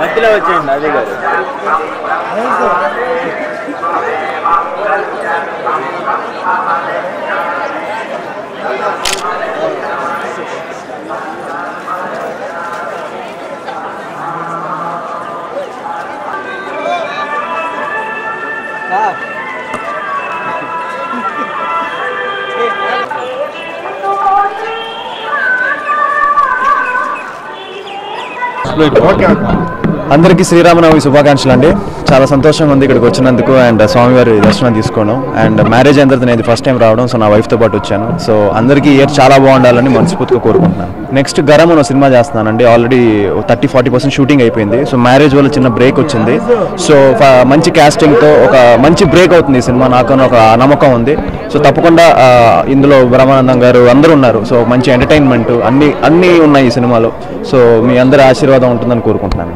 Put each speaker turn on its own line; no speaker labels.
మధ్యలో వచ్చేయండి అదే గారు.
అందరికీ శ్రీరామనవమి శుభాకాంక్షలు అండి. చాలా సంతోషంగా ఉంది ఇక్కడికి వచ్చినందుకు అండ్ స్వామివారి దర్శనం తీసుకోవడం అండ్ మ్యారేజ్ అయిన తర్వాత నేను ఫస్ట్ టైం రావడం. సో నా వైఫ్తో పాటు వచ్చాను. సో అందరికీ ఇయర్ చాలా బాగుండాలని మనస్ఫూర్తిగా కోరుకుంటున్నాను. నెక్స్ట్ గరం అనే సినిమా చేస్తున్నానండి. ఆల్రెడీ 30-40% షూటింగ్ అయిపోయింది. సో మ్యారేజ్ వల్ల చిన్న బ్రేక్ వచ్చింది. సో మంచి క్యాస్టింగ్తో ఒక మంచి బ్రేక్ అవుతుంది ఈ సినిమా. నాకు ఒక నమ్మకం ఉంది. సో తప్పకుండా ఇందులో బ్రహ్మానందం గారు అందరూ ఉన్నారు. సో మంచి ఎంటర్టైన్మెంట్ అన్నీ ఉన్నాయి ఈ సినిమాలో. సో మీ అందరి ఆశీర్వాదం ఉంటుందని కోరుకుంటున్నాను.